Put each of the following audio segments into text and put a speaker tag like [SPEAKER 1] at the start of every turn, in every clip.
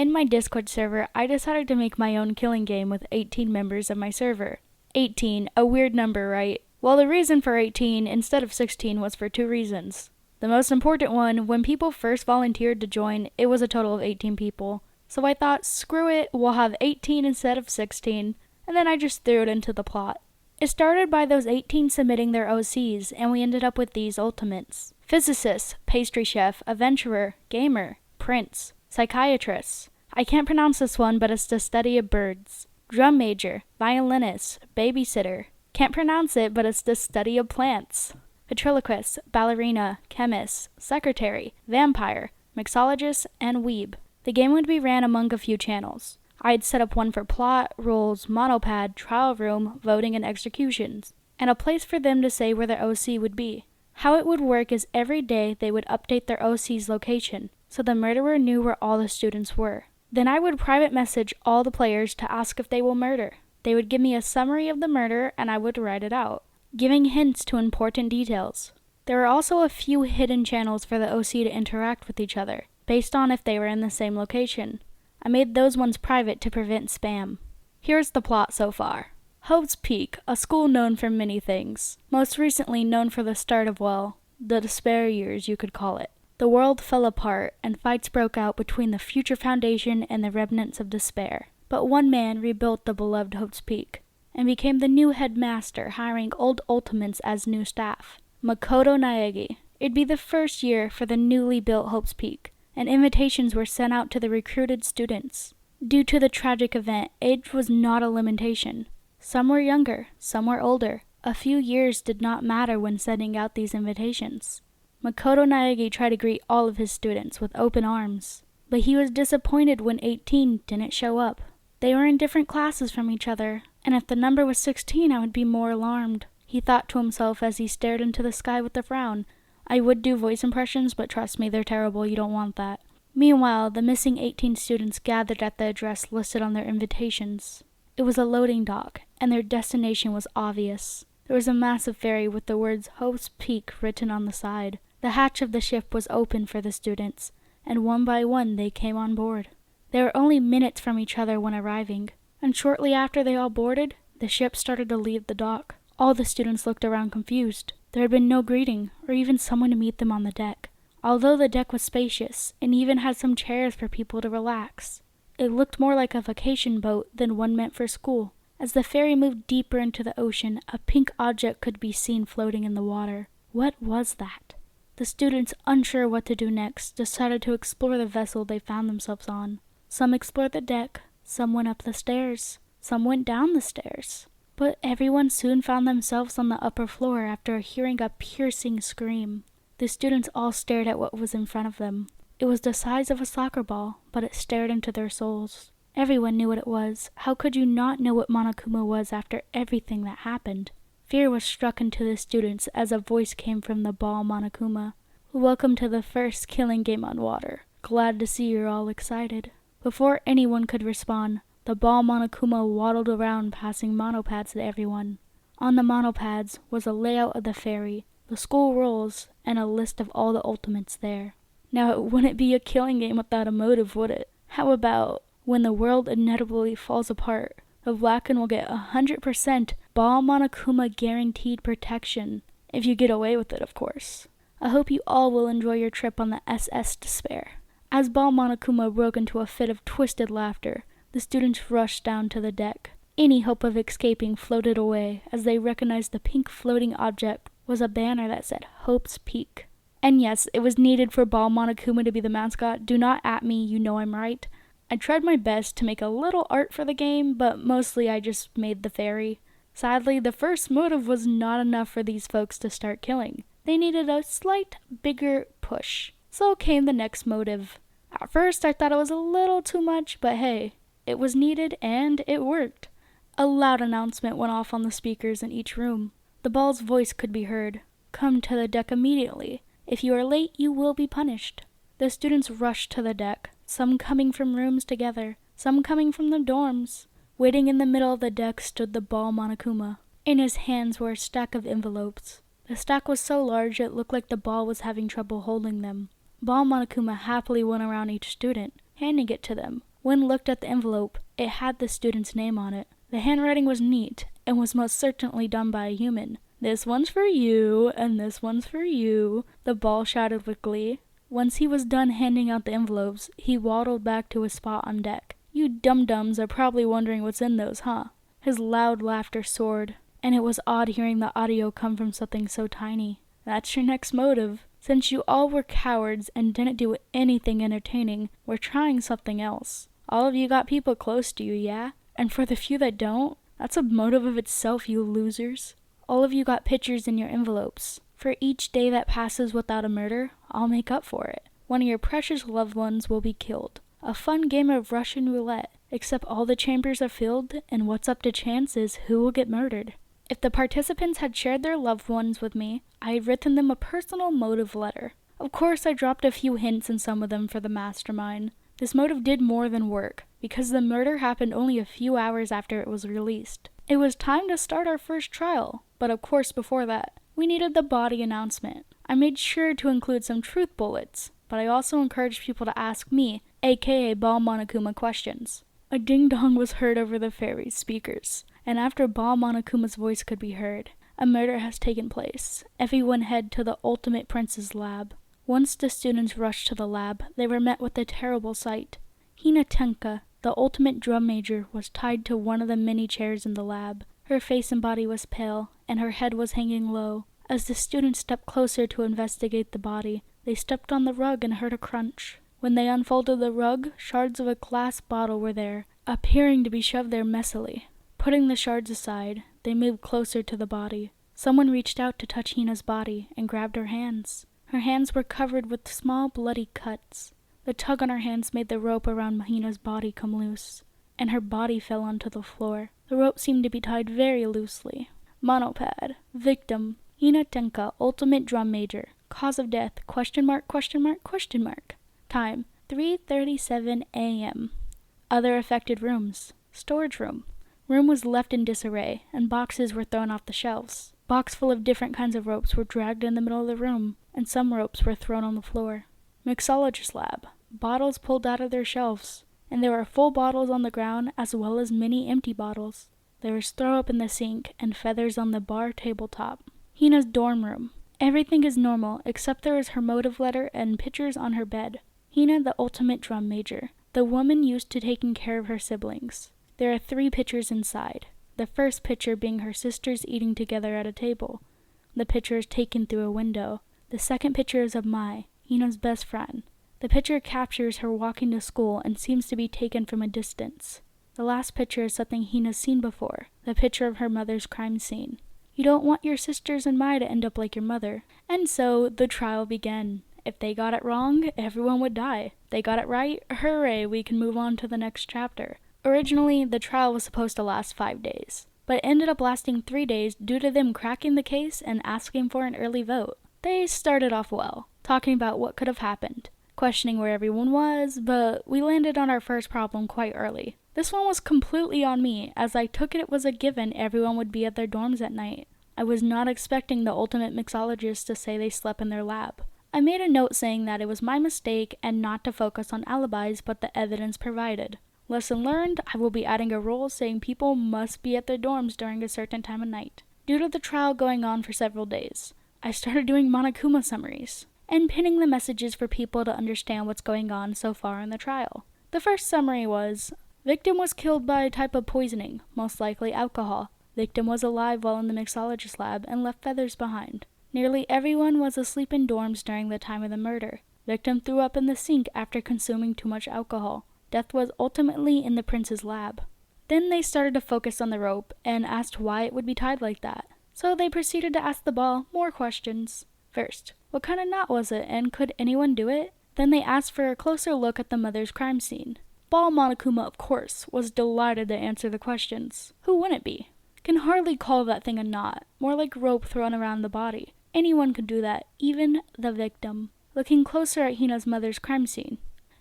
[SPEAKER 1] In my Discord server, I decided to make my own killing game with 18 members of my server. 18, a weird number, right? Well, the reason for 18 instead of 16 was for two reasons. The most important one, when people first volunteered to join, it was a total of 18 people. So I thought, screw it, we'll have 18 instead of 16, and then I just threw it into the plot. It started by those 18 submitting their OCs, and we ended up with these ultimates. Physicist, pastry chef, adventurer, gamer, prince, psychiatrist. I can't pronounce this one, but it's the study of birds. Drum major, violinist, babysitter. Can't pronounce it, but it's the study of plants. Ventriloquist, ballerina, chemist, secretary, vampire, mixologist, and weeb. The game would be ran among a few channels. I'd set up one for plot, rules, monopad, trial room, voting, and executions, and a place for them to say where their OC would be. How it would work is every day they would update their OC's location, so the murderer knew where all the students were. Then I would private message all the players to ask if they will murder. They would give me a summary of the murder and I would write it out, giving hints to important details. There were also a few hidden channels for the OC to interact with each other, based on if they were in the same location. I made those ones private to prevent spam. Here's the plot so far. Hope's Peak, a school known for many things, most recently known for the start of, well, the despair years you could call it. The world fell apart, and fights broke out between the Future Foundation and the remnants of despair. But one man rebuilt the beloved Hope's Peak, and became the new headmaster, hiring old ultimates as new staff. Makoto Naegi. It'd be the first year for the newly built Hope's Peak, and invitations were sent out to the recruited students. Due to the tragic event, age was not a limitation. Some were younger, some were older. A few years did not matter when sending out these invitations. Makoto Naegi tried to greet all of his students with open arms, but he was disappointed when 18 didn't show up. They were in different classes from each other, and if the number was 16 I would be more alarmed. He thought to himself as he stared into the sky with a frown. I would do voice impressions, but trust me, they're terrible, you don't want that. Meanwhile, the missing 18 students gathered at the address listed on their invitations. It was a loading dock, and their destination was obvious. There was a massive ferry with the words Hope's Peak written on the side. The hatch of the ship was open for the students, and one by one they came on board. They were only minutes from each other when arriving, and shortly after they all boarded, the ship started to leave the dock. All the students looked around confused. There had been no greeting, or even someone to meet them on the deck. Although the deck was spacious, and even had some chairs for people to relax, it looked more like a vacation boat than one meant for school. As the ferry moved deeper into the ocean, a pink object could be seen floating in the water. What was that? The students, unsure what to do next, decided to explore the vessel they found themselves on. Some explored the deck, some went up the stairs, some went down the stairs. But everyone soon found themselves on the upper floor after hearing a piercing scream. The students all stared at what was in front of them. It was the size of a soccer ball, but it stared into their souls. Everyone knew what it was. How could you not know what Monokuma was after everything that happened? Fear was struck into the students as a voice came from the ball Monokuma. Welcome to the first killing game on water. Glad to see you're all excited. Before anyone could respond, the ball Monokuma waddled around passing monopads to everyone. On the monopads was a layout of the ferry, the school rules, and a list of all the ultimates there. Now it wouldn't be a killing game without a motive, would it? How about, when the world inevitably falls apart, the Blacken will get 100% ball Monokuma guaranteed protection, if you get away with it, of course. I hope you all will enjoy your trip on the SS Despair. As ball Monokuma broke into a fit of twisted laughter, the students rushed down to the deck. Any hope of escaping floated away as they recognized the pink floating object was a banner that said Hope's Peak. And yes, it was needed for ball Monokuma to be the mascot. Do not at me, you know I'm right. I tried my best to make a little art for the game, but mostly I just made the ferry. Sadly, the first motive was not enough for these folks to start killing. They needed a slight bigger push. So came the next motive. At first I thought it was a little too much, but hey, it was needed and it worked. A loud announcement went off on the speakers in each room. The ball's voice could be heard. Come to the deck immediately. If you are late, you will be punished. The students rushed to the deck, some coming from rooms together, some coming from the dorms. Waiting in the middle of the deck stood the ball Monokuma. In his hands were a stack of envelopes. The stack was so large it looked like the ball was having trouble holding them. Ball Monokuma happily went around each student. handing it to them. When looked at the envelope, it had the student's name on it. The handwriting was neat, and was most certainly done by a human. "This one's for you, and this one's for you," the ball shouted with glee. Once he was done handing out the envelopes, he waddled back to his spot on deck. "You dum-dums are probably wondering what's in those, huh?" His loud laughter soared, and it was odd hearing the audio come from something so tiny. "That's your next motive. Since you all were cowards and didn't do anything entertaining, we're trying something else. All of you got people close to you, yeah? And for the few that don't, that's a motive of itself, you losers. All of you got pictures in your envelopes. For each day that passes without a murder, I'll make up for it. One of your precious loved ones will be killed. A fun game of Russian roulette, except all the chambers are filled, and what's up to chance is who will get murdered." If the participants had shared their loved ones with me, I had written them a personal motive letter. Of course, I dropped a few hints in some of them for the mastermind. This motive did more than work, because the murder happened only a few hours after it was released. It was time to start our first trial, but of course before that, we needed the body announcement. I made sure to include some truth bullets, but I also encouraged people to ask me, aka Ball Monokuma, questions. A ding-dong was heard over the ferry's speakers, and after Ball Monokuma's voice could be heard, "A murder has taken place. Everyone head to the Ultimate Prince's lab." Once the students rushed to the lab, they were met with a terrible sight. Hina Tenka, the ultimate drum major, was tied to one of the many chairs in the lab. Her face and body was pale, and her head was hanging low. As the students stepped closer to investigate the body, they stepped on the rug and heard a crunch. When they unfolded the rug, shards of a glass bottle were there, appearing to be shoved there messily. Putting the shards aside, they moved closer to the body. Someone reached out to touch Hina's body and grabbed her hands. Her hands were covered with small bloody cuts. The tug on her hands made the rope around Hina's body come loose, and her body fell onto the floor. The rope seemed to be tied very loosely. Monopad. Victim: Hina Tenka, Ultimate Drum Major. Cause of death, ? Time: 3:37 a.m. Other affected rooms. Storage room. Room was left in disarray, and boxes were thrown off the shelves. Box full of different kinds of ropes were dragged in the middle of the room, and some ropes were thrown on the floor. Mixologist lab. Bottles pulled out of their shelves, and there were full bottles on the ground as well as many empty bottles. There was throw up in the sink and feathers on the bar tabletop. Hina's dorm room. Everything is normal except there is her motive letter and pictures on her bed. Hina, the ultimate drum major, the woman used to taking care of her siblings. There are 3 pictures inside. The first picture being her sisters eating together at a table. The picture is taken through a window. The second picture is of Mai, Hina's best friend. The picture captures her walking to school and seems to be taken from a distance. The last picture is something Hina's seen before, the picture of her mother's crime scene. You don't want your sisters and Mai to end up like your mother. And so the trial began. If they got it wrong, everyone would die. They got it right, hooray, we can move on to the next chapter. Originally, the trial was supposed to last 5 days, but it ended up lasting 3 days due to them cracking the case and asking for an early vote. They started off well, talking about what could have happened, questioning where everyone was, but we landed on our first problem quite early. This one was completely on me, as I took it was a given everyone would be at their dorms at night. I was not expecting the ultimate mixologist to say they slept in their lab. I made a note saying that it was my mistake and not to focus on alibis but the evidence provided. Lesson learned, I will be adding a rule saying people must be at their dorms during a certain time of night. Due to the trial going on for several days, I started doing Monokuma summaries, and pinning the messages for people to understand what's going on so far in the trial. The first summary was, victim was killed by a type of poisoning, most likely alcohol. Victim was alive while in the mixologist lab and left feathers behind. Nearly everyone was asleep in dorms during the time of the murder. Victim threw up in the sink after consuming too much alcohol. Death was ultimately in the prince's lab. Then they started to focus on the rope and asked why it would be tied like that. So they proceeded to ask the ball more questions. First, what kind of knot was it and could anyone do it? Then they asked for a closer look at the mother's crime scene. Ball Monokuma, of course, was delighted to answer the questions. Who wouldn't it be? Can hardly call that thing a knot, more like rope thrown around the body. Anyone could do that, even the victim. Looking closer at Hina's mother's crime scene.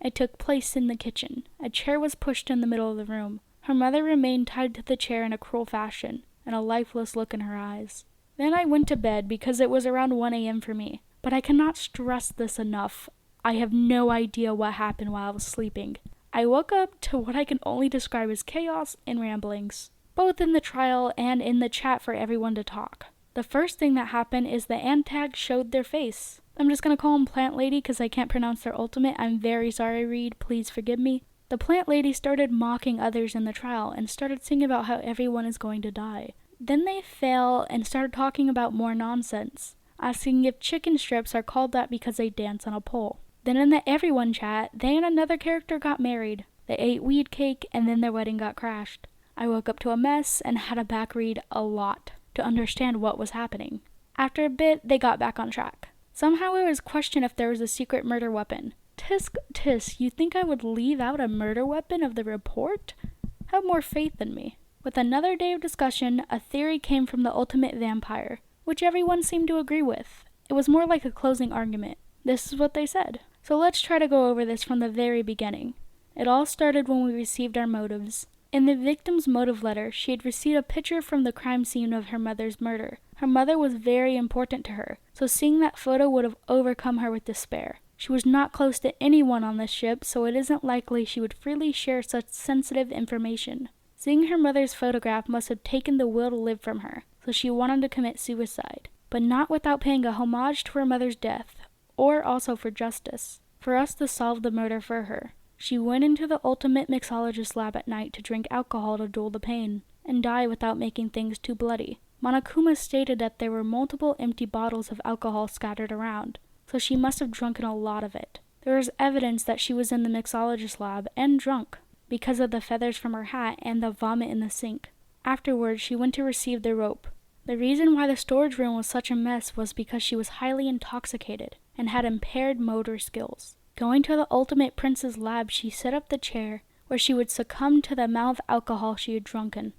[SPEAKER 1] It took place in the kitchen. A chair was pushed in the middle of the room. Her mother remained tied to the chair in a cruel fashion, and a lifeless look in her eyes. Then I went to bed because it was around 1 a.m. for me. But I cannot stress this enough. I have no idea what happened while I was sleeping. I woke up to what I can only describe as chaos and ramblings, both in the trial and in the chat for everyone to talk. The first thing that happened is the antag showed their face. I'm just gonna call him Plant Lady because I can't pronounce their ultimate. I'm very sorry, Reed. Please forgive me. The Plant Lady started mocking others in the trial and started singing about how everyone is going to die. Then they fail and started talking about more nonsense, asking if chicken strips are called that because they dance on a pole. Then in the everyone chat, they and another character got married. They ate weed cake and then their wedding got crashed. I woke up to a mess and had to back read a lot to understand what was happening. After a bit, they got back on track. Somehow it was questioned if there was a secret murder weapon. Tisk, you think I would leave out a murder weapon of the report? Have more faith in me. With another day of discussion, a theory came from the ultimate vampire, which everyone seemed to agree with. It was more like a closing argument. This is what they said. So let's try to go over this from the very beginning. It all started when we received our motives. In the victim's motive letter, she had received a picture from the crime scene of her mother's murder. Her mother was very important to her, so seeing that photo would have overcome her with despair. She was not close to anyone on this ship, so it isn't likely she would freely share such sensitive information. Seeing her mother's photograph must have taken the will to live from her, so she wanted to commit suicide, but not without paying a homage to her mother's death, or also for justice, for us to solve the murder for her. She went into the ultimate mixologist lab at night to drink alcohol to dull the pain, and die without making things too bloody. Monokuma stated that there were multiple empty bottles of alcohol scattered around, so she must have drunken a lot of it. There was evidence that she was in the mixologist lab and drunk, because of the feathers from her hat and the vomit in the sink. Afterwards, she went to receive the rope. The reason why the storage room was such a mess was because she was highly intoxicated and had impaired motor skills. Going to the ultimate prince's lab, she set up the chair where she would succumb to the amount of alcohol she had drunken.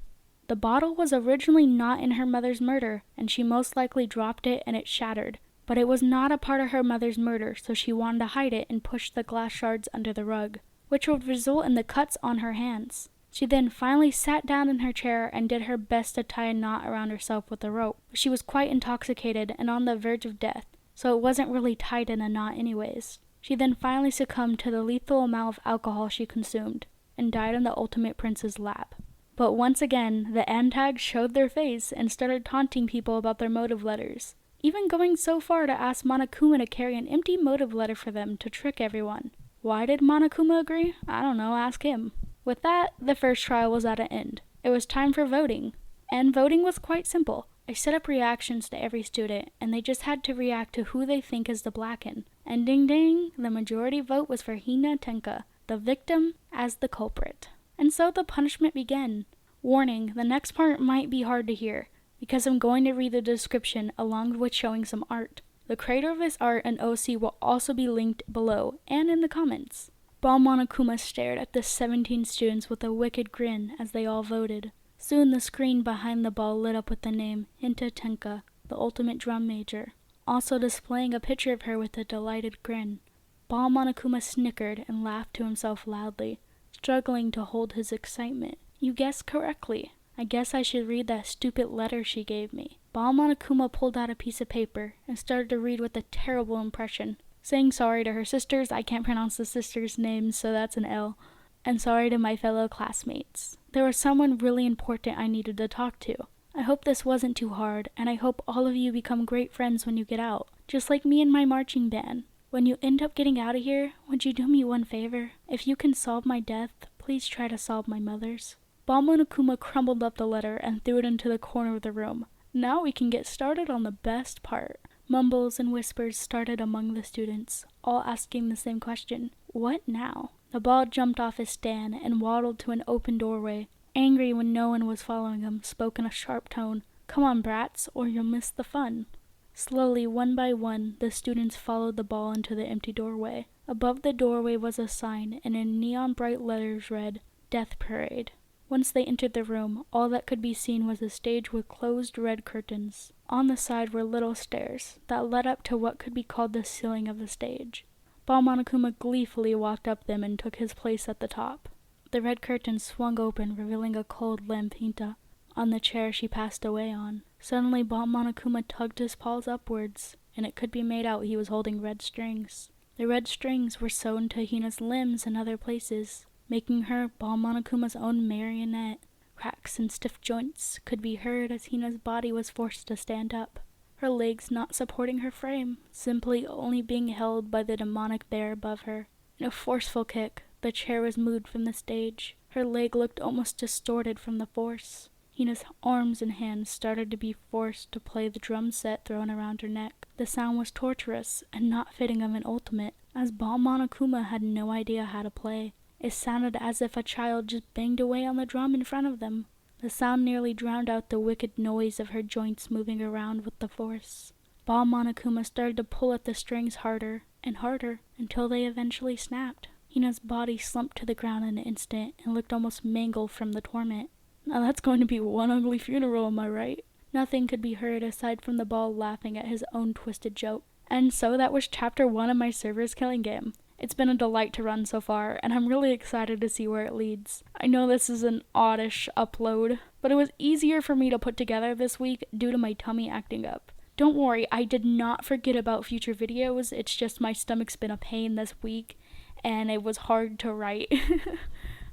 [SPEAKER 1] The bottle was originally not in her mother's murder, and she most likely dropped it and it shattered. But it was not a part of her mother's murder, so she wanted to hide it and push the glass shards under the rug, which would result in the cuts on her hands. She then finally sat down in her chair and did her best to tie a knot around herself with a rope. She was quite intoxicated and on the verge of death, so it wasn't really tied in a knot anyways. She then finally succumbed to the lethal amount of alcohol she consumed, and died in the ultimate prince's lab. But once again, the antags showed their face and started taunting people about their motive letters, even going so far to ask Monokuma to carry an empty motive letter for them to trick everyone. Why did Monokuma agree? I don't know, ask him. With that, the first trial was at an end. It was time for voting, and voting was quite simple. I set up reactions to every student, and they just had to react to who they think is the Blacken. And ding ding, the majority vote was for Hina Tenka, the victim, as the culprit. And so the punishment began. Warning, the next part might be hard to hear, because I'm going to read the description along with showing some art. The creator of this art and OC will also be linked below and in the comments. Ball Monokuma stared at the 17 students with a wicked grin as they all voted. Soon the screen behind the ball lit up with the name Hinta Tenka, the ultimate drum major, also displaying a picture of her with a delighted grin. Ball Monokuma snickered and laughed to himself loudly, struggling to hold his excitement. You guessed correctly. I guess I should read that stupid letter she gave me. Ball Monokuma pulled out a piece of paper and started to read with a terrible impression, saying sorry to her sisters. I can't pronounce the sisters' names, so that's an L. And sorry to my fellow classmates. There was someone really important I needed to talk to. I hope this wasn't too hard, and I hope all of you become great friends when you get out, just like me and my marching band. When you end up getting out of here, would you do me one favor? If you can solve my death, please try to solve my mother's. Ball Monokuma crumbled up the letter and threw it into the corner of the room. Now we can get started on the best part. Mumbles and whispers started among the students, all asking the same question. What now? The ball jumped off his stand and waddled to an open doorway. Angry when no one was following him, spoke in a sharp tone. Come on, brats, or you'll miss the fun. Slowly, one by one, the students followed the ball into the empty doorway. Above the doorway was a sign, and in neon bright letters read, Death Parade. Once they entered the room, all that could be seen was a stage with closed red curtains. On the side were little stairs that led up to what could be called the ceiling of the stage. Ball Monokuma gleefully walked up them and took his place at the top. The red curtains swung open, revealing a cold limp Hinta on the chair she passed away on. Suddenly, Ball Monokuma tugged his paws upwards, and it could be made out he was holding red strings. The red strings were sewn to Hina's limbs and other places. making her Ball Monokuma's own marionette. Cracks and stiff joints could be heard as Hina's body was forced to stand up, her legs not supporting her frame, simply only being held by the demonic bear above her. In a forceful kick, the chair was moved from the stage. Her leg looked almost distorted from the force. Hina's arms and hands started to be forced to play the drum set thrown around her neck. The sound was torturous and not fitting of an ultimate, as Ball Monokuma had no idea how to play. It sounded as if a child just banged away on the drum in front of them. The sound nearly drowned out the wicked noise of her joints moving around with the force. Ball Monokuma started to pull at the strings harder and harder until they eventually snapped. Hina's body slumped to the ground in an instant and looked almost mangled from the torment. Now that's going to be one ugly funeral, am I right? Nothing could be heard aside from the ball laughing at his own twisted joke. And so that was chapter 1 of my server's killing game. It's been a delight to run so far, and I'm really excited to see where it leads. I know this is an oddish upload, but it was easier for me to put together this week due to my tummy acting up. Don't worry, I did not forget about future videos, it's just my stomach's been a pain this week, and it was hard to write.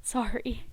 [SPEAKER 1] Sorry.